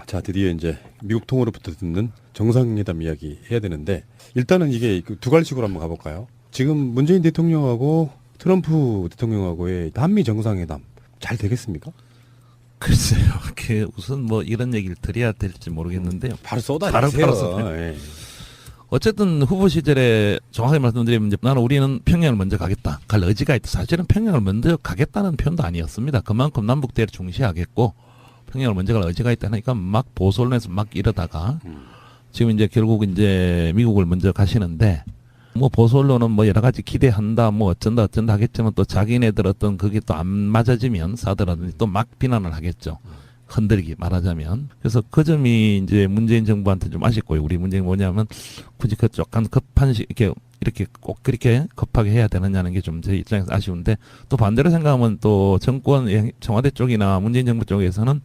자, 드디어 이제 미국 통으로부터 듣는 정상회담 이야기 해야 되는데, 일단은 이게 두 갈식으로 한번 가볼까요? 지금 문재인 대통령하고 트럼프 대통령하고의 한미 정상회담 잘 되겠습니까? 글쎄요. 그 우선 뭐 이런 얘기를 드려야 될지 모르겠는데요. 바로 쏟아내세요. 바로 쏟아내세요. 예. 어쨌든 후보 시절에 정확하게 말씀드리면 이제 나는 우리는 평양을 먼저 가겠다. 갈 의지가 있다. 사실은 평양을 먼저 가겠다는 표현도 아니었습니다. 그만큼 남북 대를 중시하겠고 평양을 먼저 갈 의지가 있다 하니까 막 보수론에서 막 이러다가 지금 이제 결국 이제 미국을 먼저 가시는데 뭐 보수 언론은 뭐 여러 가지 기대한다 뭐 어쩐다 하겠지만 또 자기네들 어떤 그게 또 안 맞아지면 사드라든지 또 막 비난을 하겠죠. 흔들기 말하자면. 그래서 그 점이 이제 문재인 정부한테 좀 아쉽고요. 우리 문제는 뭐냐면 굳이 그 약간 급한 이렇게 꼭 그렇게 급하게 해야 되느냐는 게 좀 제 입장에서 아쉬운데 또 반대로 생각하면 또 정권 청와대 쪽이나 문재인 정부 쪽에서는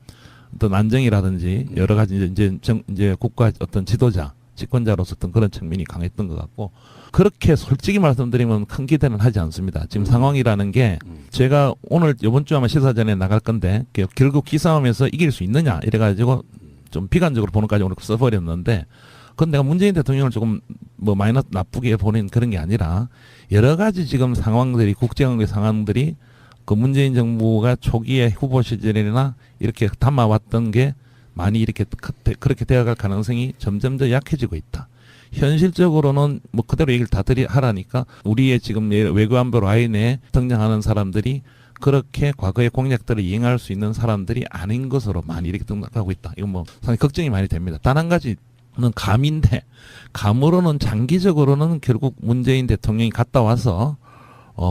어떤 안정이라든지 여러 가지 이제 국가 어떤 지도자 집권자로서 어떤 그런 측면이 강했던 것 같고 그렇게 솔직히 말씀드리면 큰 기대는 하지 않습니다. 지금 상황이라는 게 제가 오늘 이번 주 아마 시사전에 나갈 건데 결국 기싸움에서 이길 수 있느냐 이래가지고 좀 비관적으로 보는까지 오늘 써버렸는데 그건 내가 문재인 대통령을 조금 뭐 마이너스 나쁘게 보는 그런 게 아니라 여러 가지 지금 상황들이 국제관계 상황들이 그 문재인 정부가 초기에 후보 시절이나 이렇게 담아왔던 게 많이 이렇게 그렇게 되어갈 가능성이 점점 더 약해지고 있다. 현실적으로는 뭐 그대로 얘기를 다 하라니까 우리의 지금 외교안보 라인에 등장하는 사람들이 그렇게 과거의 공약들을 이행할 수 있는 사람들이 아닌 것으로 많이 이렇게 등장하고 있다. 이건 뭐 상당히 걱정이 많이 됩니다. 단 한 가지는 감인데 감으로는 장기적으로는 결국 문재인 대통령이 갔다 와서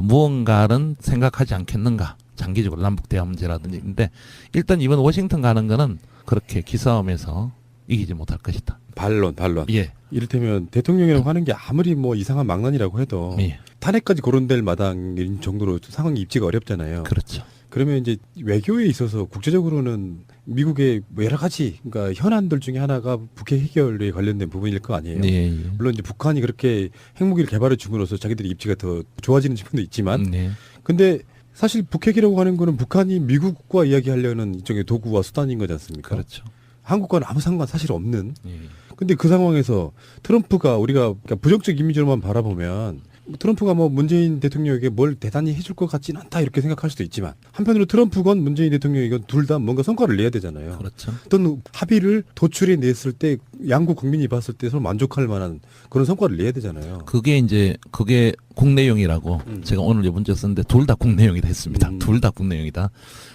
무언가는 생각하지 않겠는가. 장기적으로 남북 대화 문제라든지. 근데 일단 이번 워싱턴 가는 거는 그렇게 기싸움에서 이기지 못할 것이다. 반론. 예. 이를테면 대통령이라고 하는 게 아무리 뭐 이상한 망난이라고 해도 예. 탄핵까지 거론될 마당인 정도로 상황이 입지가 어렵잖아요. 그렇죠. 그러면 이제 외교에 있어서 국제적으로는 미국의 뭐 여러 가지 그러니까 현안들 중에 하나가 북핵 해결에 관련된 부분일 거 아니에요. 예. 물론 이제 북한이 그렇게 핵무기를 개발해 줌으로써 자기들의 입지가 더 좋아지는 측면도 있지만, 네. 근데 사실 북핵이라고 하는 거는 북한이 미국과 이야기하려는 일종의 도구와 수단인 거지 않습니까? 그렇죠. 한국과는 아무 상관 사실 없는. 예. 근데 그 상황에서 트럼프가 우리가 그러니까 부정적 이미지로만 바라보면 트럼프가 뭐 문재인 대통령에게 뭘 대단히 해줄 것 같지는 않다 이렇게 생각할 수도 있지만 한편으로 트럼프건 문재인 대통령이건 둘 다 뭔가 성과를 내야 되잖아요. 그렇죠. 어떤 합의를 도출해 냈을 때 양국 국민이 봤을 때 서로 만족할 만한 그런 성과를 내야 되잖아요. 그게 국내용이라고 제가 오늘 이번 주에 썼는데 둘 다 국내용이다 했습니다. 둘 다 국내용이다.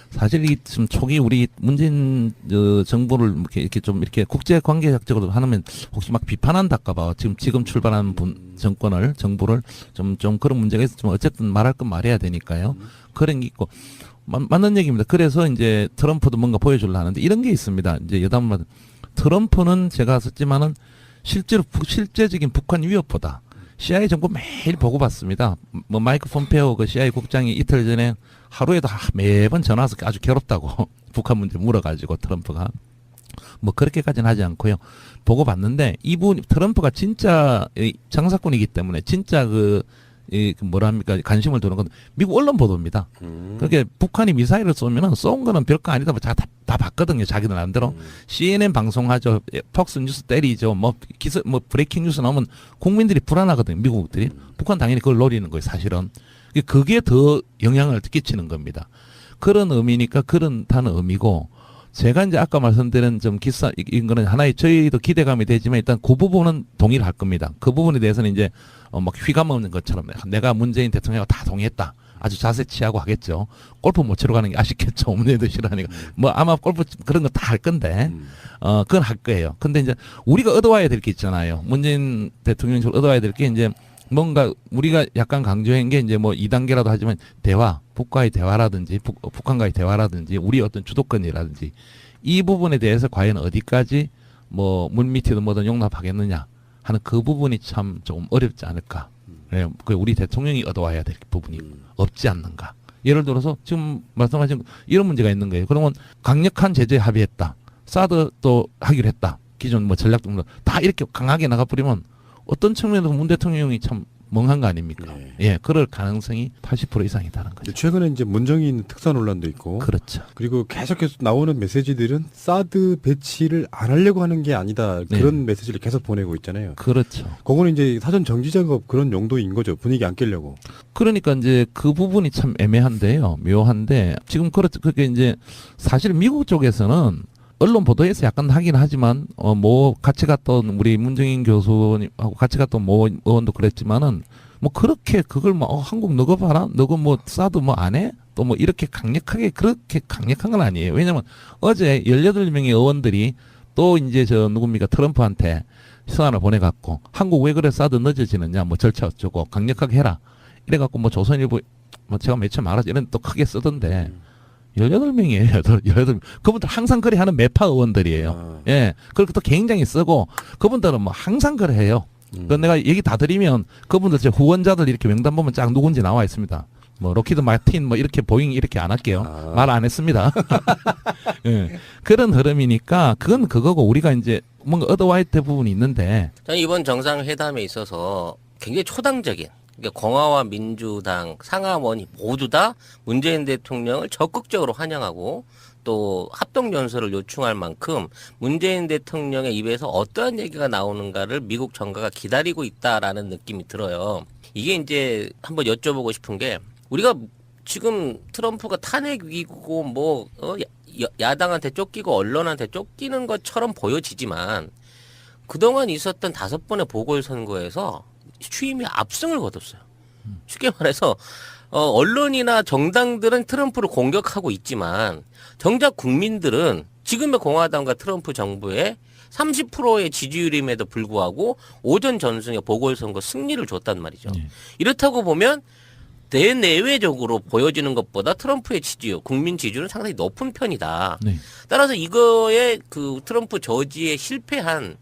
사실 이 지금 초기 우리 문재인 정부를 이렇게 좀 이렇게 국제 관계학적으로 하면 혹시 막 비판한다까봐 지금 출발한 정부를 좀 그런 문제가 있었지만 어쨌든 말할 건 말해야 되니까요. 그런 게 있고 맞는 얘기입니다. 그래서 이제 트럼프도 뭔가 보여주려 하는데 이런 게 있습니다. 이제 여담마다 트럼프는 제가 썼지만은 실제적인 북한 위협보다 CIA 정보 매일 보고 봤습니다. 뭐 마이크 폼페오 그 CIA 국장이 이틀 전에 하루에도 매번 전화 와서 아주 괴롭다고 북한 문제 물어가지고 트럼프가 뭐 그렇게까지는 하지 않고요. 보고 봤는데 트럼프가 진짜 장사꾼이기 때문에 진짜 뭐랍니까 관심을 두는 건 미국 언론 보도입니다. 그렇게 북한이 미사일을 쏘면은 쏜 거는 별거 아니다. 뭐 다 봤거든요. 자기들 안대로 CNN 방송하죠. 폭스 뉴스 때리죠. 뭐 브레이킹 뉴스 나오면 국민들이 불안하거든요. 미국들이 북한 당연히 그걸 노리는 거예요. 사실은 그게 더 영향을 끼치는 겁니다. 그런 의미니까 그런다는 의미고. 제가 이제 아까 말씀드린 좀 이런 거는 하나의 저희도 기대감이 되지만 일단 그 부분은 동의를 할 겁니다. 그 부분에 대해서는 이제 막 휘감 없는 것처럼 내가 문재인 대통령하고 다 동의했다. 아주 자세 취하고 하겠죠. 골프 못 치러 가는 게 아쉽겠죠. 문재인도 싫어하니까. 뭐 아마 골프 그런 거 다 할 건데, 그건 할 거예요. 근데 이제 우리가 얻어와야 될 게 있잖아요. 문재인 대통령이 얻어와야 될 게 이제 뭔가 우리가 약간 강조한 게 이제 뭐 2단계라도 하지만 대화, 북과의 대화라든지 북한과의 대화라든지 우리 어떤 주도권이라든지 이 부분에 대해서 과연 어디까지 뭐 물밑이든 뭐든 용납하겠느냐 하는 그 부분이 참 조금 어렵지 않을까. 그 우리 대통령이 얻어와야 될 부분이 없지 않는가. 예를 들어서 지금 말씀하신 이런 문제가 있는 거예요. 그러면 강력한 제재 합의했다. 사드 또 하기로 했다. 기존 뭐 전략 등도 다 이렇게 강하게 나가버리면 어떤 측면에서 문 대통령이 참 멍한 거 아닙니까? 네. 예, 그럴 가능성이 80% 이상이다는 거죠. 최근에 이제 문정인 특사 논란도 있고, 그렇죠. 그리고 계속해서 나오는 메시지들은 사드 배치를 안 하려고 하는 게 아니다 그런 메시지를 계속 보내고 있잖아요. 그렇죠. 그거는 이제 사전 정지 작업 그런 용도인 거죠. 분위기 안 깨려고. 그러니까 이제 그 부분이 참 애매한데요. 묘한데 지금 그렇게 이제 사실 미국 쪽에서는 언론 보도에서 약간 하긴 하지만 뭐 같이 갔던 우리 문정인 교수님하고 같이 갔던 모 의원도 그랬지만은 뭐 그렇게 그걸 뭐 한국 너거 봐라 너거 뭐 사드 뭐 안 해? 또 뭐 이렇게 강력하게 그렇게 강력한 건 아니에요. 왜냐면 어제 18명의 의원들이 또 이제 저 누굽니까 트럼프한테 서한을 보내갖고 한국 왜 그래 사드 늦어지느냐 뭐 절차 어쩌고 강력하게 해라 이래갖고 뭐 조선일보 뭐 제가 며칠 말하지 이런 또 크게 쓰던데 18명이에요. 18명. 그분들 항상 그래 하는 매파 의원들이에요. 예. 그리고 또 굉장히 쓰고 그분들은 뭐 항상 그래 해요. 그 내가 얘기 다 드리면 그분들 제 후원자들 이렇게 명단 보면 쫙 누군지 나와 있습니다. 뭐 로키드 마틴 뭐 이렇게 보잉 이렇게 안 할게요. 말 안 했습니다. 예. 그런 흐름이니까 그건 그거고 우리가 이제 뭔가 얻어와야 될 부분이 있는데 저는 이번 정상회담에 있어서 굉장히 초당적인 그러니까 공화와 민주당 상하원이 모두 다 문재인 대통령을 적극적으로 환영하고 또 합동연설을 요청할 만큼 문재인 대통령의 입에서 어떠한 얘기가 나오는가를 미국 정가가 기다리고 있다라는 느낌이 들어요. 이게 이제 한번 여쭤보고 싶은 게 우리가 지금 트럼프가 탄핵 위기고 뭐 야당한테 쫓기고 언론한테 쫓기는 것처럼 보여지지만 그동안 있었던 5번의 보궐선거에서 취임이 압승을 거뒀어요. 쉽게 말해서 언론이나 정당들은 트럼프를 공격하고 있지만 정작 국민들은 지금의 공화당과 트럼프 정부의 30%의 지지율임에도 불구하고 오전 전승의 보궐선거 승리를 줬단 말이죠. 이렇다고 보면 대내외적으로 보여지는 것보다 트럼프의 지지율, 국민 지지율은 상당히 높은 편이다. 네. 따라서 이거에 그 트럼프 저지에 실패한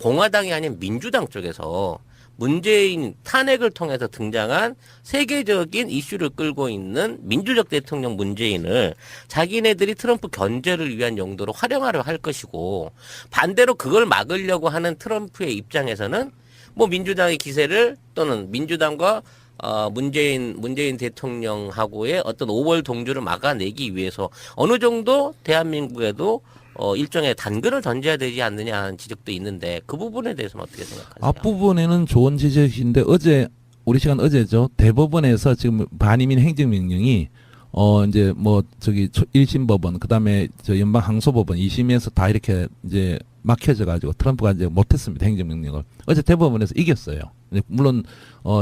공화당이 아닌 민주당 쪽에서 문재인 탄핵을 통해서 등장한 세계적인 이슈를 끌고 있는 민주적 대통령 문재인을 자기네들이 트럼프 견제를 위한 용도로 활용하려 할 것이고 반대로 그걸 막으려고 하는 트럼프의 입장에서는 뭐 민주당의 기세를 또는 민주당과 문재인 대통령하고의 어떤 5월 동조를 막아내기 위해서 어느 정도 대한민국에도 일종의 단근을 던져야 되지 않느냐 하는 지적도 있는데 그 부분에 대해서는 어떻게 생각하세요? 앞부분에는 좋은 지적인데 어제 우리 시간 어제죠. 대법원에서 지금 반이민 행정명령이 이제 뭐 저기 1심 법원 그다음에 저 연방 항소법원 2심에서 다 이렇게 이제 막혀져 가지고 트럼프가 이제 못했습니다. 행정명령을. 어제 대법원에서 이겼어요. 물론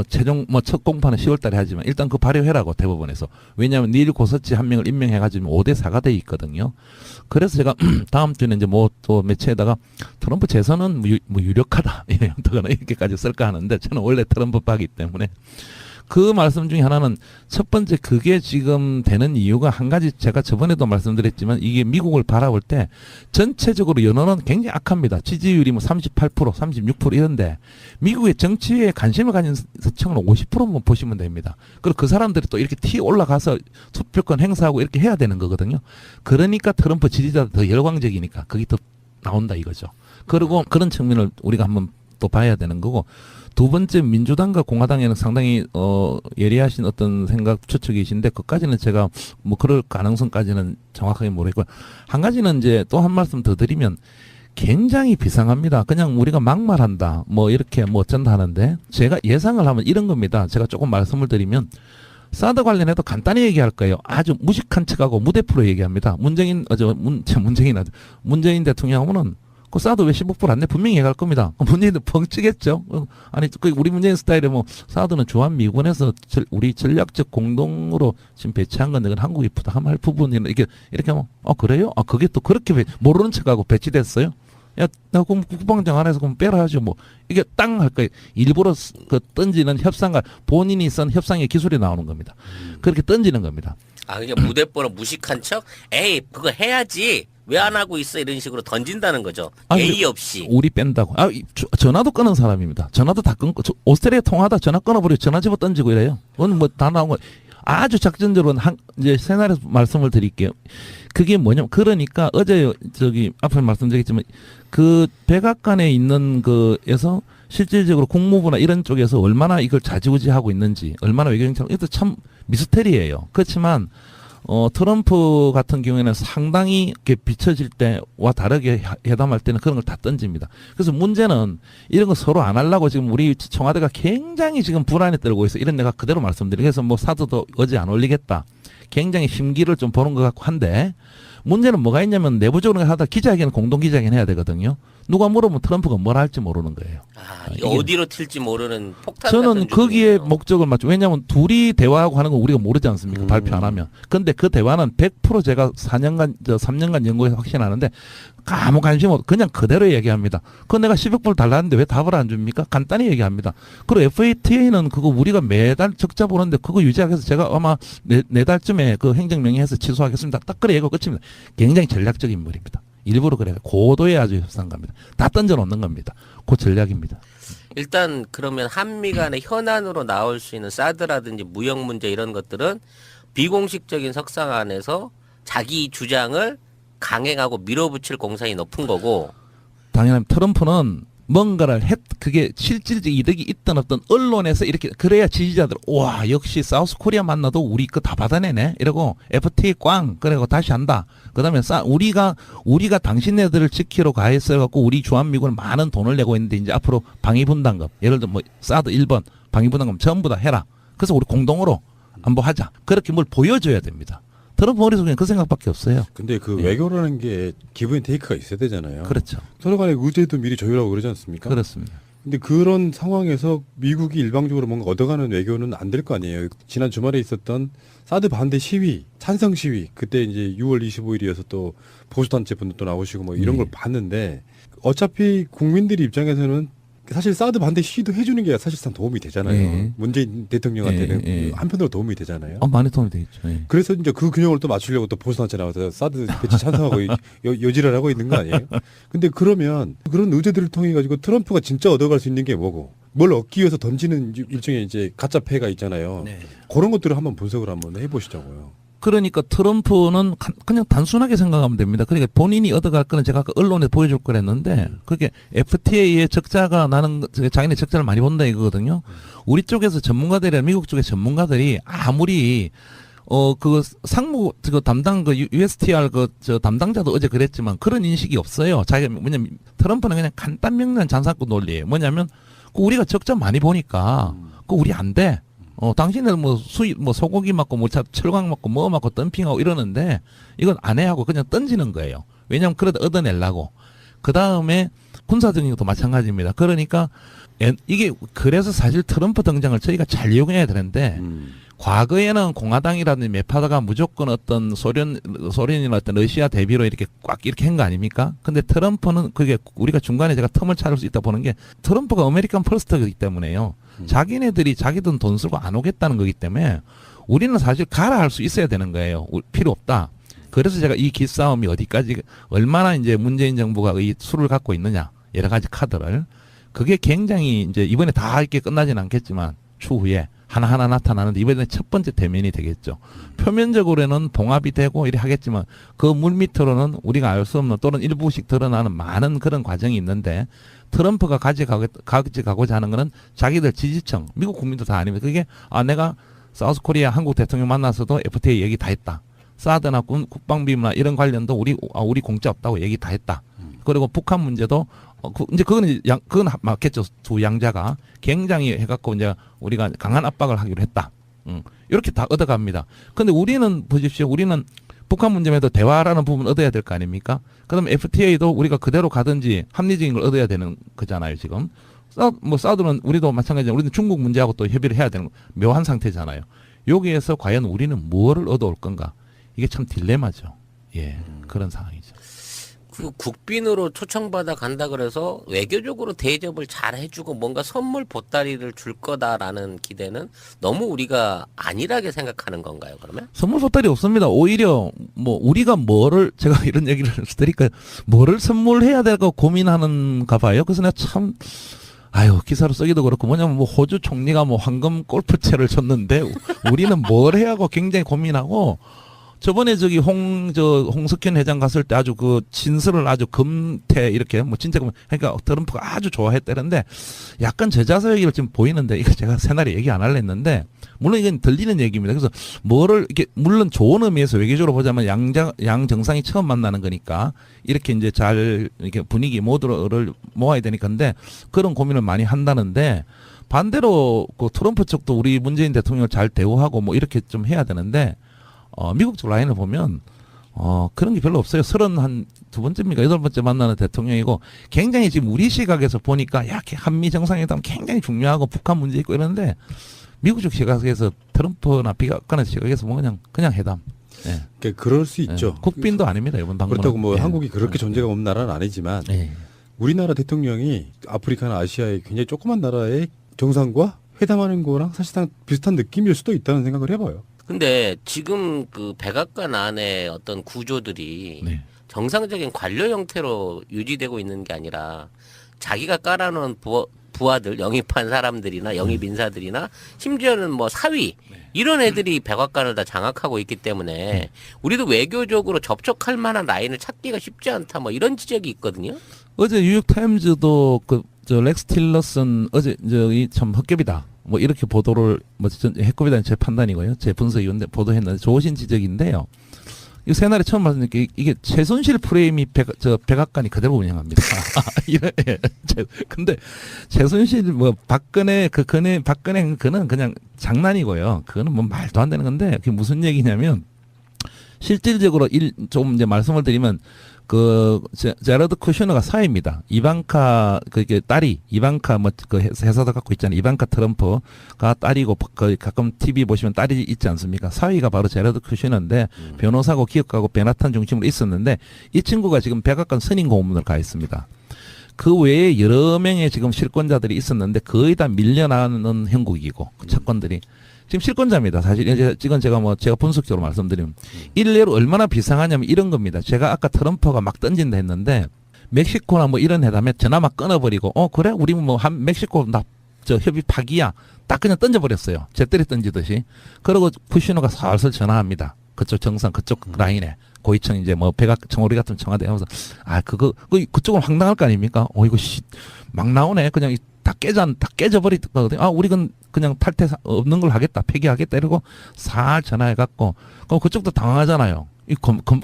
최종 뭐 첫 공판은 10월 달에 하지만 일단 그 발효해라고 대법원에서. 왜냐하면 닐 고서치 한 명을 임명해 가지고 5대 4가 돼 있거든요. 그래서 제가 다음 주에는 이제 뭐 또 매체에다가 트럼프 재선은 뭐 유력하다 이렇게까지 쓸까 하는데 저는 원래 트럼프 파기 때문에 그 말씀 중에 하나는 첫 번째 그게 지금 되는 이유가 한 가지 제가 저번에도 말씀드렸지만 이게 미국을 바라볼 때 전체적으로 여론은 굉장히 악합니다. 지지율이 뭐 38%, 36% 이런데 미국의 정치에 관심을 가진 서청은 50%만 보시면 됩니다. 그리고 그 사람들이 또 이렇게 튀어 올라가서 투표권 행사하고 이렇게 해야 되는 거거든요. 그러니까 트럼프 지지자들 더 열광적이니까 그게 더 나온다 이거죠. 그리고 그런 측면을 우리가 한번 또 봐야 되는 거고 두 번째 민주당과 공화당에는 상당히 예리하신 어떤 생각 추측이신데 그까지는 제가 뭐 그럴 가능성까지는 정확하게 모르겠고 한 가지는 이제 또 한 말씀 더 드리면 굉장히 비상합니다. 그냥 우리가 막말한다 뭐 이렇게 뭐 어쩐다 하는데 제가 예상을 하면 이런 겁니다. 제가 조금 말씀을 드리면 사드 관련해도 간단히 얘기할 거예요. 아주 무식한 척하고 무대표로 얘기합니다. 문재인 대통령 하면은 그 사드 왜 15% 안 내? 분명히 얘기할 겁니다. 문재인도 벙찌겠죠. 아니, 우리 문재인 스타일에 뭐, 사드는 주한미군에서 우리 전략적 공동으로 지금 배치한 건데, 그건 한국이 부담할 부분이나, 이렇게 하면, 그래요? 그게 또 그렇게 모르는 척하고 배치됐어요? 야, 나 그럼 국방장 안에서 그럼 빼라 하죠. 뭐, 이게 땅 할 거예요. 일부러 그 던지는 협상과 본인이 쓴 협상의 기술이 나오는 겁니다. 그렇게 던지는 겁니다. 그러니까 무대뽀로 무식한 척? 에이, 그거 해야지. 왜 안 하고 있어? 이런 식으로 던진다는 거죠. 예의 없이. 우리 뺀다고. 전화도 끊은 사람입니다. 전화도 다 끊고, 오스트레일리아 통화하다 전화 끊어버리고 전화 집어 던지고 이래요. 그건 뭐 다 나온 거. 아주 작전적으로는 이제 세나리오 말씀을 드릴게요. 그게 뭐냐면 그러니까 어제 저기 앞에 말씀드렸지만 그 백악관에 있는 그에서 실질적으로 국무부나 이런 쪽에서 얼마나 이걸 좌지우지하고 있는지 얼마나 외교정책 이것도 참 미스터리예요. 그렇지만 트럼프 같은 경우에는 상당히 이렇게 비춰질 때와 다르게 회담할 때는 그런 걸 다 던집니다. 그래서 문제는 이런 거 서로 안 하려고 지금 우리 청와대가 굉장히 지금 불안에 떨고 있어. 이런 내가 그대로 말씀드리고 그래서 뭐 사드도 어제 안 올리겠다. 굉장히 심기를 좀 보는 것 같고 한데 문제는 뭐가 있냐면 내부적으로 하다 기자회견 공동 기자회견 해야 되거든요. 누가 물어보면 트럼프가 뭘 할지 모르는 거예요. 이게 어디로 튈지 모르는 폭탄 저는 같은 거기에 중이네요. 목적을 맞죠. 왜냐하면 둘이 대화하고 하는 건 우리가 모르지 않습니까? 발표 안 하면. 근데 그 대화는 100% 제가 3년간 연구해서 확신하는데 아무 관심 없 그냥 그대로 얘기합니다. 그거 내가 10억 불 달라는데 왜 답을 안 줍니까? 간단히 얘기합니다. 그리고 FATA는 그거 우리가 매달 적자 보는데 그거 유지하기 위해서 제가 아마 내달쯤에 그 행정명령해서 취소하겠습니다. 딱 그래 얘기가 끝입니다. 굉장히 전략적인 인물입니다. 일부러 그래요. 고도의 아주 협상 갑니다. 다 던져놓는 겁니다. 그 전략입니다. 일단 그러면 한미 간의 현안으로 나올 수 있는 사드라든지 무역 문제 이런 것들은 비공식적인 석상 안에서 자기 주장을 강행하고 밀어붙일 공산이 높은 거고 당연히 트럼프는 뭔가를 그게 실질적 이득이 있든 없든 언론에서 이렇게 그래야 지지자들 와 역시 사우스코리아 만나도 우리 거 다 받아내네 이러고 FTA 꽝 그래고 다시 한다. 그다음에 우리가 당신네들을 지키러 가했어 갖고 우리 주한미군은 많은 돈을 내고 있는데 이제 앞으로 방위분담금 예를 들어 뭐 사드 1번 방위분담금 전부 다 해라. 그래서 우리 공동으로 안보하자. 그렇게 뭘 보여줘야 됩니다. 트럼프 머릿속에는 그 생각밖에 없어요. 근데 그 예. 외교라는 게 기브 앤 테이크가 있어야 되잖아요. 그렇죠. 서로 간의 의제도 미리 조율하고 그러지 않습니까? 그렇습니다. 근데 그런 상황에서 미국이 일방적으로 뭔가 얻어가는 외교는 안 될 거 아니에요. 지난 주말에 있었던 사드 반대 시위, 찬성 시위, 그때 이제 6월 25일이어서 또 보수단체 분들 또 나오시고 뭐 이런 걸 봤는데 어차피 국민들 입장에서는 사실 사드 반대 시위도 해주는 게 사실상 도움이 되잖아요. 예. 문재인 대통령한테는 예. 한편으로 도움이 되잖아요. 많이 도움이 되겠죠. 예. 그래서 이제 그 균형을 또 맞추려고 또 보수단체 나와서 사드 배치 찬성하고 여지를 하고 있는 거 아니에요? 근데 그러면 그런 의제들을 통해 가지고 트럼프가 진짜 얻어갈 수 있는 게 뭐고 뭘 얻기 위해서 던지는 일종의 이제 가짜 패가 있잖아요. 네. 그런 것들을 한번 분석을 한번 해보시자고요. 그러니까 트럼프는 그냥 단순하게 생각하면 됩니다. 그러니까 본인이 얻어갈 거는 제가 아까 언론에 보여줄 거랬는데 그게 FTA의 적자가 나는 자기네 적자를 많이 본다 이거거든요. 우리 쪽에서 전문가들이나 미국 쪽의 전문가들이 아무리 그 상무 그 담당 그 USTR 저 담당자도 어제 그랬지만 그런 인식이 없어요. 자기가 뭐냐면 트럼프는 그냥 간단 명료한 장사꾼 논리예요. 뭐냐면 그 우리가 적자 많이 보니까 그 우리 안 돼. 당신은 뭐 수입, 뭐 소고기 맞고, 뭐 철강 맞고, 뭐 맞고, 덤핑하고 이러는데, 이건 안 해 하고 그냥 던지는 거예요. 왜냐면 그래도 얻어내려고. 그 다음에 군사적인 것도 마찬가지입니다. 그러니까, 이게, 그래서 사실 트럼프 등장을 저희가 잘 이용해야 되는데, 과거에는 공화당이라든지 매파다가 무조건 어떤 소련이나 어떤 러시아 대비로 이렇게 꽉 이렇게 한 거 아닙니까? 근데 트럼프는 그게 우리가 중간에 제가 텀을 찾을 수 있다 보는 게 트럼프가 아메리칸 퍼스트이기 때문에요. 자기네들이 자기들 돈 쓰고 안 오겠다는 거기 때문에 우리는 사실 가라 할 수 있어야 되는 거예요. 필요 없다. 그래서 제가 이 기싸움이 어디까지 얼마나 이제 문재인 정부가 이 수를 갖고 있느냐 여러 가지 카드를 그게 굉장히 이제 이번에 다 이렇게 끝나지는 않겠지만 추후에 하나하나 나타나는데 이번에 첫 번째 대면이 되겠죠. 표면적으로는 봉합이 되고 이렇게 하겠지만 그 물밑으로는 우리가 알 수 없는 또는 일부씩 드러나는 많은 그런 과정이 있는데 트럼프가 가져가고자 하는 거는 자기들 지지층, 미국 국민도 다 아닙니다. 그게 내가 사우스코리아 한국 대통령 만나서도 FTA 얘기 다 했다. 사드나 국방비나 이런 관련도 우리 공짜 없다고 얘기 다 했다. 그리고 북한 문제도 이제 그건 맞겠죠. 두 양자가 굉장히 해갖고 이제 우리가 강한 압박을 하기로 했다. 이렇게 다 얻어갑니다. 근데 우리는 보십시오. 우리는 북한 문제에도 대화라는 부분 얻어야 될 거 아닙니까? 그다음에 FTA도 우리가 그대로 가든지 합리적인 걸 얻어야 되는 거잖아요, 지금. 사드는 우리도 마찬가지로 우리는 중국 문제하고 또 협의를 해야 되는 묘한 상태잖아요. 여기에서 과연 우리는 무엇을 얻어올 건가? 이게 참 딜레마죠. 예, 그런 상황이죠. 그 국빈으로 초청받아 간다 그래서 외교적으로 대접을 잘 해주고 뭔가 선물 보따리를 줄 거다라는 기대는 너무 우리가 안일하게 생각하는 건가요, 그러면? 선물 보따리 없습니다. 오히려 뭐 우리가 제가 이런 얘기를 드릴까요? 뭐를 선물해야 될까 고민하는가 봐요. 그래서 내가 참 아유, 기사로 쓰기도 그렇고, 뭐냐면, 뭐, 호주 총리가 뭐, 황금 골프채를 줬는데, 우리는 뭘 해야 하고 굉장히 고민하고, 저번에 저기 홍석현 회장 갔을 때 아주 그 진술을 아주 금태, 이렇게, 뭐, 진짜, 그러니까 트럼프가 아주 좋아했다는데, 약간 제자서 얘기를 지금 보이는데, 이거 제가 새날에 얘기 안 할래 했는데, 물론 이건 들리는 얘기입니다. 그래서, 이렇게, 물론 좋은 의미에서 외교적으로 보자면 양 정상이 처음 만나는 거니까, 이렇게 이제 잘, 이렇게 분위기 모두를 모아야 되니까, 근데, 그런 고민을 많이 한다는데, 반대로, 그 트럼프 쪽도 우리 문재인 대통령을 잘 대우하고 뭐 이렇게 좀 해야 되는데, 미국 쪽 라인을 보면, 그런 게 별로 없어요. 32번째입니까? 8번째 만나는 대통령이고, 굉장히 지금 우리 시각에서 보니까, 야, 한미 정상회담 굉장히 중요하고, 북한 문제 있고 이러는데, 미국 쪽 시각에서 트럼프나 백악관의 시각에서 뭐 그냥 회담. 예. 그러니까 그럴 수 있죠. 예. 국빈도 아닙니다, 이번 방문. 그렇다고 뭐 예. 한국이 그렇게 존재가 없는 나라는 아니지만, 예. 우리나라 대통령이 아프리카나 아시아의 굉장히 조그만 나라의 정상과 회담하는 거랑 사실상 비슷한 느낌일 수도 있다는 생각을 해봐요. 근데 지금 그 백악관 안에 어떤 구조들이 네. 정상적인 관료 형태로 유지되고 있는 게 아니라 자기가 깔아놓은 부하들, 영입한 사람들이나 영입 인사들이나 심지어는 뭐 사위 이런 애들이 백악관을 다 장악하고 있기 때문에 우리도 외교적으로 접촉할 만한 라인을 찾기가 쉽지 않다 뭐 이런 지적이 있거든요. 어제 뉴욕 타임즈도 렉스 틸러슨 어제 이 참 헛개비다. 뭐 이렇게 보도를 헛개비다는 제 판단이고요. 제 분석이었는데 보도했는데 좋으신 지적인데요. 이 새날에 처음 말씀드린 게 이게 최순실 프레임이 백악관이 그대로 운영합니다. 근데 최순실 뭐 박근혜 그는 그냥 장난이고요. 그거는 뭐 말도 안 되는 건데 그게 무슨 얘기냐면 실질적으로 좀 이제 말씀을 드리면 제러드 쿠셔너가 사위입니다. 이방카 그게 딸이 이방카 그 회사도 갖고 있잖아요. 이방카 트럼프가 딸이고 가끔 TV 보시면 딸이 있지 않습니까? 사위가 바로 제러드 쿠셔너인데 변호사고 기업가고 베나탄 중심으로 있었는데 이 친구가 지금 백악관 선임 고문을 가했습니다. 그 외에 여러 명의 지금 실권자들이 있었는데 거의 다 밀려나는 형국이고 그 채권들이 지금 실권자입니다. 사실 이건 제가 분석적으로 말씀드리면 일례로 얼마나 비상하냐면 이런 겁니다. 제가 아까 트럼프가 막 던진다 했는데 멕시코나 뭐 이런 회담에 전화 막 끊어버리고 그래 우리 뭐 멕시코 협의 파기야 딱 그냥 던져버렸어요. 재떨이 던지듯이. 그러고 쿠시노가 살살 전화합니다. 그쪽 정상 그쪽 라인에 고위청 이제 뭐 청오리 같은 청와대 하면서 그쪽은 황당할 거 아닙니까? 이거 막 나오네. 그냥 다 깨져버리거든요. 우리는 그냥 탈퇴 없는 걸 하겠다. 폐기하겠다. 이러고 살 전화해갖고 그럼 그쪽도 당황하잖아요.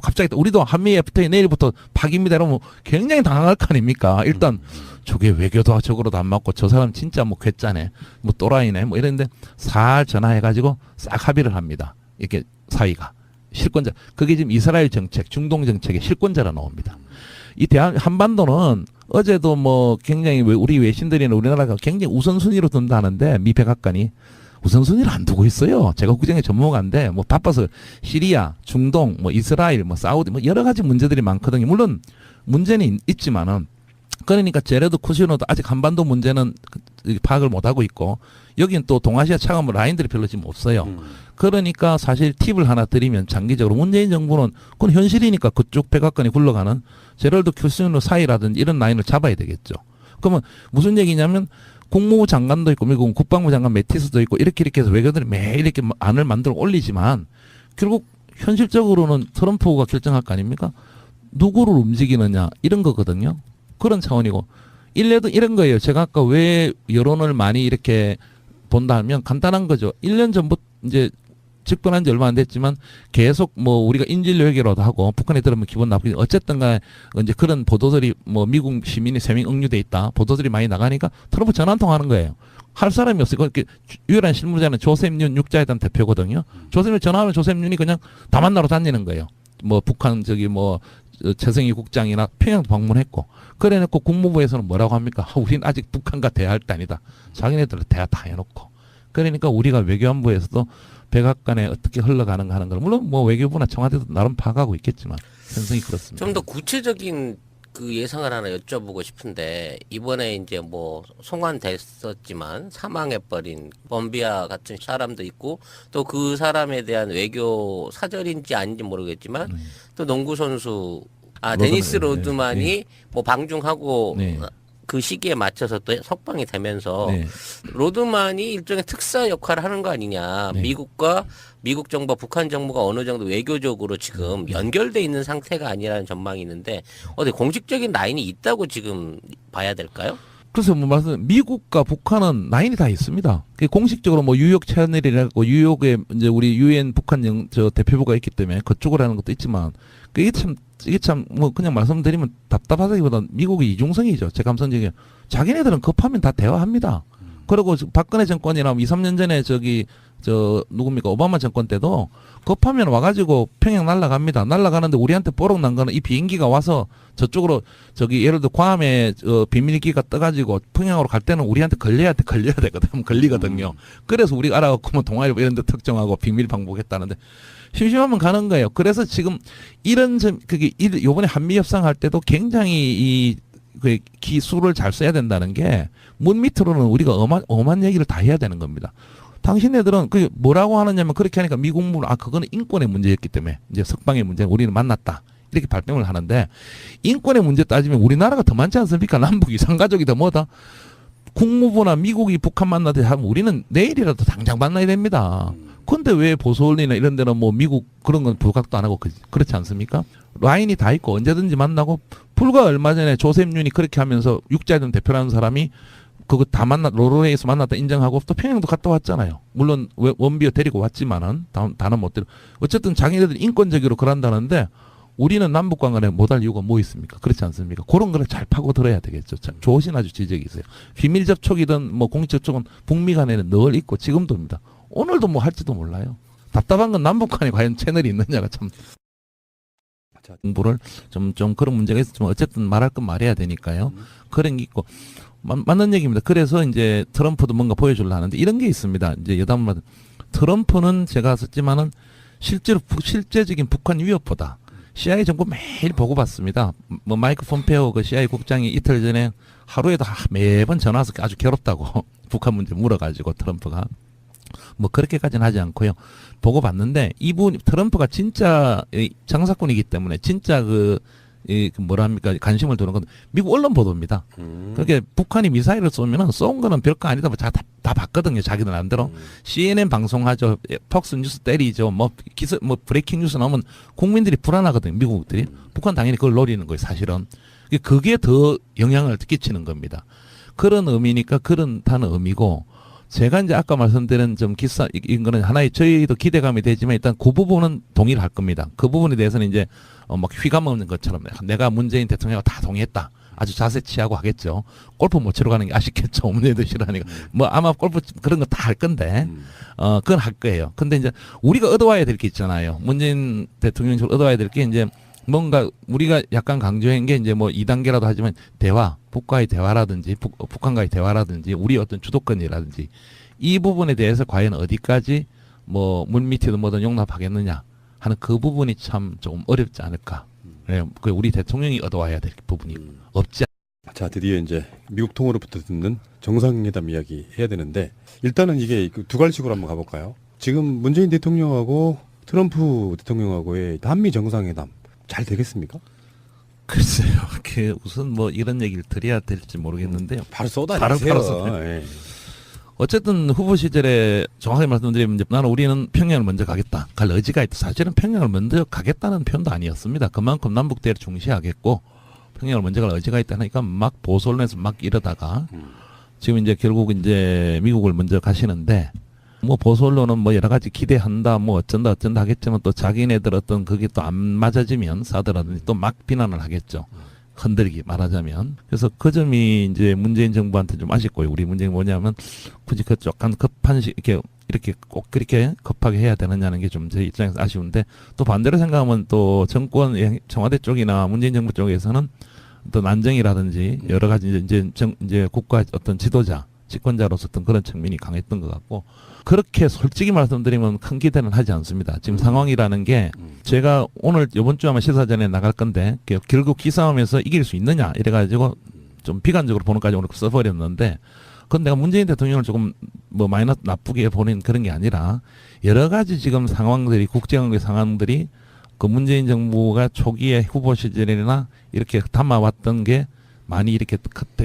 갑자기 우리도 한미 FTA 내일부터 파기입니다. 이러면 굉장히 당황할 거 아닙니까? 일단 저게 외교도 적으로도 안 맞고 저 사람 진짜 뭐 괴짜네. 뭐 또라이네. 뭐 이랬는데 살 전화해가지고 싹 합의를 합니다. 이렇게 사이가. 실권자. 그게 지금 이스라엘 정책, 중동 정책의 실권자라 나옵니다. 이 한반도는 어제도 뭐 굉장히 우리 외신들이나 우리나라가 굉장히 우선순위로 둔다는데 미 백악관이 우선순위를 안 두고 있어요. 제가 국정의 전문가인데 뭐 바빠서 시리아, 중동, 뭐 이스라엘, 뭐 사우디 뭐 여러 가지 문제들이 많거든요. 물론 문제는 있지만은 그러니까 제레드 쿠시노도 아직 한반도 문제는 파악을 못 하고 있고 여기는 또 동아시아 차가운 라인들이 별로 지금 없어요. 그러니까 사실 팁을 하나 드리면 장기적으로 문재인 정부는 그건 현실이니까 그쪽 백악관이 굴러가는 제럴드 쿠시노 사이라든지 이런 라인을 잡아야 되겠죠. 그러면 무슨 얘기냐면 국무부 장관도 있고 미국 국방부 장관 매티스도 있고 이렇게 해서 외교들이 매일 이렇게 안을 만들어 올리지만 결국 현실적으로는 트럼프가 결정할 거 아닙니까? 누구를 움직이느냐 이런 거거든요. 그런 차원이고 일례도 이런 거예요. 제가 아까 왜 여론을 많이 이렇게 본다 하면 간단한 거죠. 1년 전부터 이제 집권한 지 얼마 안 됐지만 계속 뭐 우리가 인질로 얘기라도 하고 북한에 들으면 기분 나쁘게 어쨌든 간에 이제 그런 보도들이 뭐 미국 시민이 3명 억류돼 있다. 보도들이 많이 나가니까 트럼프 전화 한 통 하는 거예요. 할 사람이 없어요. 그렇게 유일한 실무자는 조셉 윤 육자회담 대표거든요. 조셉 윤 전화하면 조셉 윤이 그냥 다 만나러 다니는 거예요. 뭐 북한 최승희 국장이나 평양 방문했고 그래놓고 국무부에서는 뭐라고 합니까? 우리는 아직 북한과 대화할 때 아니다. 자기네들은 대화 다 해놓고 그러니까 우리가 외교안보에서도 백악관에 어떻게 흘러가는가 하는 걸 물론 뭐 외교부나 청와대도 나름 파악하고 있겠지만 현상이 그렇습니다. 좀 더 구체적인 그 예상을 하나 여쭤보고 싶은데 이번에 이제 뭐 송환됐었지만 사망해버린 범비아 같은 사람도 있고 또 그 사람에 대한 외교 사절인지 아닌지 모르겠지만 또 농구 선수 데니스 로드만이 뭐 방중하고 그 시기에 맞춰서 또 석방이 되면서 네. 로드만이 일종의 특사 역할을 하는 거 아니냐. 네. 미국과 미국 정부와 북한 정부가 어느 정도 외교적으로 지금 연결돼 있는 상태가 아니라는 전망이 있는데 어디 공식적인 라인이 있다고 지금 봐야 될까요? 그래서 뭐 말씀 미국과 북한은 라인이 다 있습니다. 그게 공식적으로 뭐 뉴욕 채널이라고 뉴욕에 이제 우리 유엔 북한 저 대표부가 있기 때문에 그쪽으로 하는 것도 있지만 이게 참 뭐 그냥 말씀드리면 답답하다기보다 미국의 이중성이죠. 제 감성적인 자기네들은 급하면 다 대화합니다. 그리고 박근혜 정권이나 2, 3년 전에 저 누굽니까 오바마 정권 때도 급하면 와가지고 평양 날아갑니다. 날아가는데 우리한테 뽀록 난 거는 이 비행기가 와서 저쪽으로 예를 들어 괌에 비밀기가 떠가지고 평양으로 갈 때는 우리한테 걸려야 되거든. 걸리거든요. 그래서 우리가 알아갖고 뭐 동아일보 이런 데 특정하고 비밀 방북했다는데 심심하면 가는 거예요. 그래서 지금 이런 그게 요번에 한미 협상 할 때도 굉장히 그 기술을 잘 써야 된다는 게 문 밑으로는 우리가 엄한 얘기를 다 해야 되는 겁니다. 당신네들은 그 뭐라고 하느냐면 그렇게 하니까 미국물 그거는 인권의 문제였기 때문에 이제 석방의 문제 우리는 만났다 이렇게 발뺌을 하는데 인권의 문제 따지면 우리나라가 더 많지 않습니까? 남북이 상가족이 더 뭐다. 국무부나 미국이 북한 만나듯이 하면 우리는 내일이라도 당장 만나야 됩니다. 근데 왜 보수언론이나 이런 데는 뭐 미국 그런 건 부각도 안 하고 그렇지 않습니까? 라인이 다 있고 언제든지 만나고 불과 얼마 전에 조셉윤이 그렇게 하면서 육자전 대표라는 사람이 그거 다 로로웨이에서 만났다 인정하고 또 평양도 갔다 왔잖아요. 물론 원비어 데리고 왔지만은 다는 못 데리고 어쨌든 자기네들 인권적으로 그런다는데 우리는 남북 관계에 못할 이유가 뭐 있습니까? 그렇지 않습니까? 그런 거를 잘 파고들어야 되겠죠. 조신 아주 지적이 있어요. 비밀 접촉이든 뭐 공식 접촉은 북미 간에는 늘 있고 지금도입니다. 오늘도 뭐 할지도 몰라요. 답답한 건 남북 간에 과연 채널이 있느냐가 참 공부를 좀 그런 문제가 있었지만 어쨌든 말할 건 말해야 되니까요. 그런 게 있고 맞는 얘기입니다. 그래서 이제 트럼프도 뭔가 보여주려 하는데 이런 게 있습니다. 이제 여담마다 트럼프는 제가 썼지만은 실제적인 북한 위협보다 CIA 정보 매일 보고받습니다. 뭐 마이크 폼페오 그 CIA 국장이 이틀 전에 하루에도 매번 전화 와서 아주 괴롭다고 북한 문제 물어가지고 트럼프가 뭐 그렇게까지는 하지 않고요. 보고받는데 트럼프가 진짜 장사꾼이기 때문에 진짜 뭐랍니까 관심을 두는 건 미국 언론 보도입니다. 그렇게 북한이 미사일을 쏘면은 쏜 거는 별거 아니다. 뭐 다 봤거든요. 자기들 마음대로. CNN 방송하죠. 폭스 뉴스 때리죠. 뭐 브레이킹 뉴스 나오면 국민들이 불안하거든요. 미국들이. 북한 당연히 그걸 노리는 거예요. 사실은. 그게 더 영향을 끼치는 겁니다. 그런 의미니까 그런다는 의미고 제가 이제 아까 말씀드린 이거는 하나의 저희도 기대감이 되지만 일단 그 부분은 동의를 할 겁니다. 그 부분에 대해서는 이제 막 휘감 없는 것처럼 내가 문재인 대통령하고 다 동의했다. 아주 자세 취하고 하겠죠. 골프 못 치러 가는 게 아쉽겠죠. 문재인도 싫어하니까. 뭐 아마 골프 그런 거 다 할 건데, 그건 할 거예요. 근데 이제 우리가 얻어와야 될 게 있잖아요. 문재인 대통령이 얻어와야 될 게 이제 뭔가 우리가 약간 강조한 게 이제 뭐 2단계라도 하지만 대화, 북과의 대화라든지 북한과의 대화라든지 우리 어떤 주도권이라든지 이 부분에 대해서 과연 어디까지 뭐 물밑이든 뭐든 용납하겠느냐 하는 그 부분이 참 조금 어렵지 않을까. 네, 그 우리 대통령이 얻어와야 될 부분이 없지. 자, 드디어 이제 미국 통으로부터 듣는 정상회담 이야기 해야 되는데 일단은 이게 두 갈식으로 한번 가볼까요? 지금 문재인 대통령하고 트럼프 대통령하고의 한미 정상회담 잘 되겠습니까? 글쎄요. 우선 뭐 이런 얘기를 드려야 될지 모르겠는데요. 바로 쏟아내세요. 바로 어쨌든 후보 시절에 정확하게 말씀드리면 나는 우리는 평양을 먼저 가겠다. 갈 의지가 있다. 사실은 평양을 먼저 가겠다는 표현도 아니었습니다. 그만큼 남북 대화를 중시하겠고 평양을 먼저 갈 의지가 있다 하니까 막 보수 언론에서 막 이러다가 지금 이제 결국 이제 미국을 먼저 가시는데 뭐 보수 언론은 뭐 여러 가지 기대한다 뭐 어쩐다 하겠지만 또 자기네들 어떤 그게 또 안 맞아지면 사드라든지 또 막 비난을 하겠죠. 흔들기 말하자면. 그래서 그 점이 이제 문재인 정부한테 좀 아쉽고요. 우리 문제가 뭐냐면 굳이 그 약간 급한 이렇게 꼭 그렇게 급하게 해야 되느냐는 게 좀 제 입장에서 아쉬운데 또 반대로 생각하면 또 정권 청와대 쪽이나 문재인 정부 쪽에서는 어떤 안정이라든지 여러 가지 이제 국가 어떤 지도자 집권자로서 어떤 그런 측면이 강했던 것 같고 그렇게 솔직히 말씀드리면 큰 기대는 하지 않습니다. 지금 상황이라는 게 제가 오늘 이번 주에 아마 시사전에 나갈 건데 결국 기싸움에서 이길 수 있느냐 이래가지고 좀 비관적으로 보는까지 오늘 써버렸는데 그건 내가 문재인 대통령을 조금 뭐 마이너스 나쁘게 보는 그런 게 아니라 여러 가지 지금 상황들이 국제관계 상황들이 그 문재인 정부가 초기에 후보 시절이나 이렇게 담아왔던 게 많이 이렇게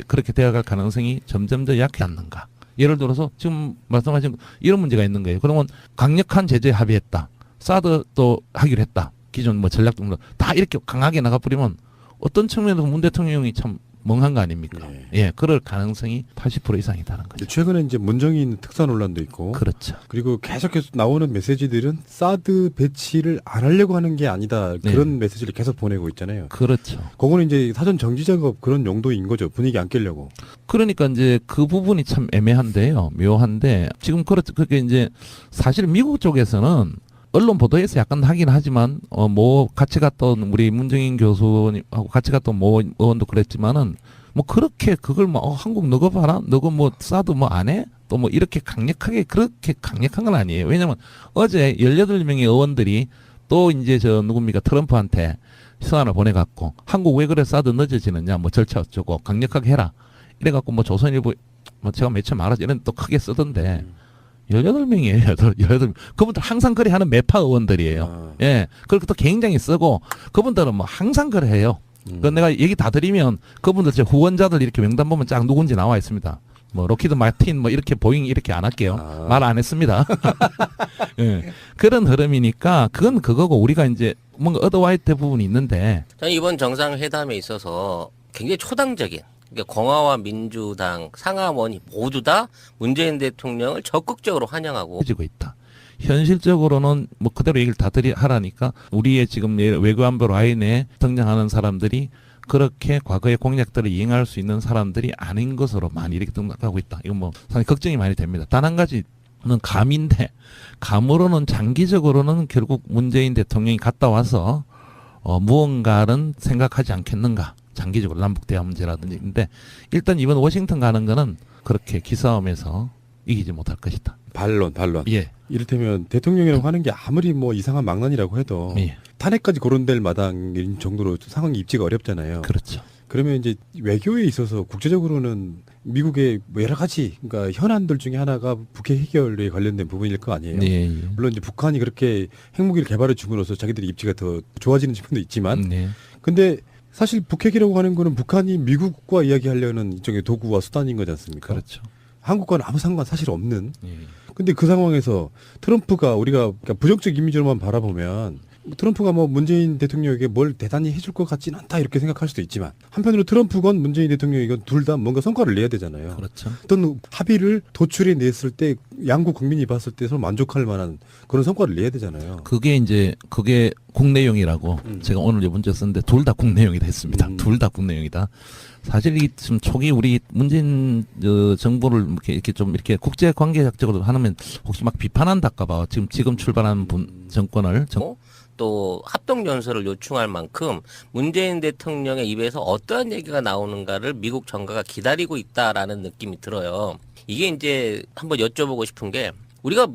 그렇게 되어갈 가능성이 점점 더 약해지 않는가. 예를 들어서 지금 말씀하신 이런 문제가 있는 거예요. 그러면 강력한 제재에 합의했다. 사드 또 하기로 했다. 기존 뭐 전략 등등 다 이렇게 강하게 나가버리면 어떤 측면에서 문 대통령이 참 멍한 거 아닙니까? 네. 예, 그럴 가능성이 80% 이상이다는 거죠. 최근에 이제 문정인 특사 논란도 있고, 그렇죠. 그리고 계속해서 나오는 메시지들은 사드 배치를 안 하려고 하는 게 아니다. 네. 그런 메시지를 계속 보내고 있잖아요. 그렇죠. 그거는 이제 사전 정지 작업 그런 용도인 거죠. 분위기 안 깨려고. 그러니까 이제 그 부분이 참 애매한데요. 묘한데 지금 그게 이제 사실 미국 쪽에서는 언론 보도에서 약간 하긴 하지만 뭐 같이 갔던 우리 문정인 교수님하고 같이 갔던 모 의원도 그랬지만은 뭐 그렇게 그걸 뭐 한국 너거 봐라 너거 뭐 사드 뭐 안 해? 또 뭐 이렇게 강력하게 그렇게 강력한 건 아니에요. 왜냐면 어제 18명의 의원들이 또 이제 저 누굽니까 트럼프한테 서한을 보내갖고 한국 왜 그래 사드 늦어지느냐 뭐 절차 어쩌고 강력하게 해라 이래갖고 뭐 조선일보 뭐 제가 며칠 말하지 이런 또 크게 쓰던데 18명이에요. 18명. 그분들 항상 그래 하는 매파 의원들이에요. 예. 그렇게 또 굉장히 쓰고 그분들은 뭐 항상 그래 해요. 그 내가 얘기 다 드리면 그분들 제 후원자들 이렇게 명단 보면 쫙 누군지 나와 있습니다. 뭐 로키드 마틴 뭐 이렇게 보잉 이렇게 안 할게요. 말 안 했습니다. 예. 그런 흐름이니까 그건 그거고 우리가 이제 뭔가 얻어와야 될 부분이 있는데 저는 이번 정상회담에 있어서 굉장히 초당적인 그러니까 공화와 민주당 상하원이 모두 다 문재인 대통령을 적극적으로 환영하고 지고 있다. 현실적으로는 뭐 그대로 얘기를 다 하라니까 우리의 지금 외교안보 라인에 등장하는 사람들이 그렇게 과거의 공약들을 이행할 수 있는 사람들이 아닌 것으로 많이 이렇게 등장하고 있다. 이건 뭐 상당히 걱정이 많이 됩니다. 단 한 가지는 감인데 감으로는 장기적으로는 결국 문재인 대통령이 갔다 와서 무언가는 생각하지 않겠는가. 장기적으로 남북 대화 문제라든지. 근데 일단 이번 워싱턴 가는 거는 그렇게 기싸움에서 이기지 못할 것이다. 반론. 예. 이를테면 대통령이라고 하는 게 아무리 뭐 이상한 망난이라고 해도 예. 탄핵까지 거론될 마당인 정도로 상황이 입지가 어렵잖아요. 그렇죠. 그러면 이제 외교에 있어서 국제적으로는 미국의 뭐 여러 가지 그러니까 현안들 중에 하나가 북핵 해결에 관련된 부분일 거 아니에요. 네. 물론 이제 북한이 그렇게 핵무기를 개발해 줌으로써 자기들이 입지가 더 좋아지는 측면도 있지만, 네. 근데 사실 북핵이라고 하는 거는 북한이 미국과 이야기하려는 일종의 도구와 수단인 거지 않습니까? 그렇죠. 한국과는 아무 상관 사실 없는. 예. 근데 그 상황에서 트럼프가 우리가 그러니까 부정적 이미지로만 바라보면 트럼프가 뭐 문재인 대통령에게 뭘 대단히 해줄 것 같지는 않다 이렇게 생각할 수도 있지만 한편으로 트럼프건 문재인 대통령이건 둘 다 뭔가 성과를 내야 되잖아요. 그렇죠. 어떤 합의를 도출해 냈을 때 양국 국민이 봤을 때 서로 만족할 만한 그런 성과를 내야 되잖아요. 그게 국내용이라고 제가 오늘 문제 썼는데 둘 다 국내용이다 했습니다. 둘 다 국내용이다. 사실 이 지금 초기 우리 문재인 정부를 이렇게 좀 이렇게 국제 관계적으로 하면 혹시 막 비판한다까봐 지금 출발한 정권을 또 합동 연설을 요청할 만큼 문재인 대통령의 입에서 어떠한 얘기가 나오는가를 미국 정가가 기다리고 있다라는 느낌이 들어요. 이게 이제 한번 여쭤보고 싶은 게 우리가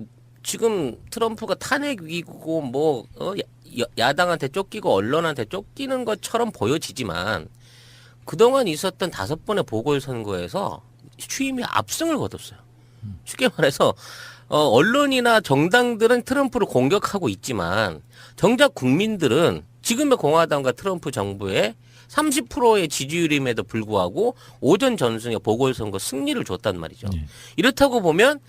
지금 트럼프가 탄핵 위기고 뭐 야당한테 쫓기고 언론한테 쫓기는 것처럼 보여지지만 그동안 있었던 5번의 보궐선거에서 취임이 압승을 거뒀어요. 쉽게 말해서 언론이나 정당들은 트럼프를 공격하고 있지만 정작 국민들은 지금의 공화당과 트럼프 정부의 30%의 지지율임에도 불구하고 오전 전승의 보궐선거 승리를 줬단 말이죠. 이렇다고 보면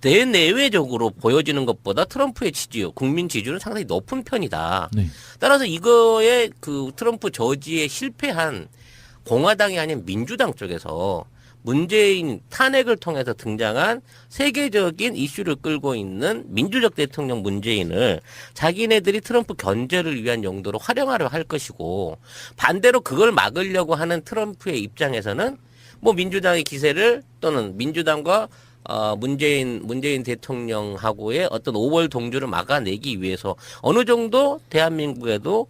대내외적으로 보여지는 것보다 트럼프의 지지율, 국민 지지율은 상당히 높은 편이다. 네. 따라서 이거에 그 트럼프 저지에 실패한 공화당이 아닌 민주당 쪽에서 문재인 탄핵을 통해서 등장한 세계적인 이슈를 끌고 있는 민주적 대통령 문재인을 자기네들이 트럼프 견제를 위한 용도로 활용하려 할 것이고 반대로 그걸 막으려고 하는 트럼프의 입장에서는 뭐 민주당의 기세를 또는 민주당과 문재인 대통령하고의 어떤 5월 동조를 막아내기 위해서 어느 정도 대한민국에도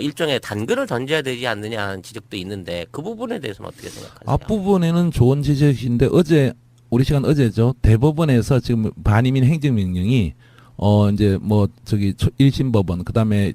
일종의 단근을 던져야 되지 않느냐 하는 지적도 있는데 그 부분에 대해서는 어떻게 생각하세요? 앞부분에는 좋은 지적인데 우리 시간 어제죠. 대법원에서 지금 반이민 행정명령이 이제 뭐 1심 법원 그다음에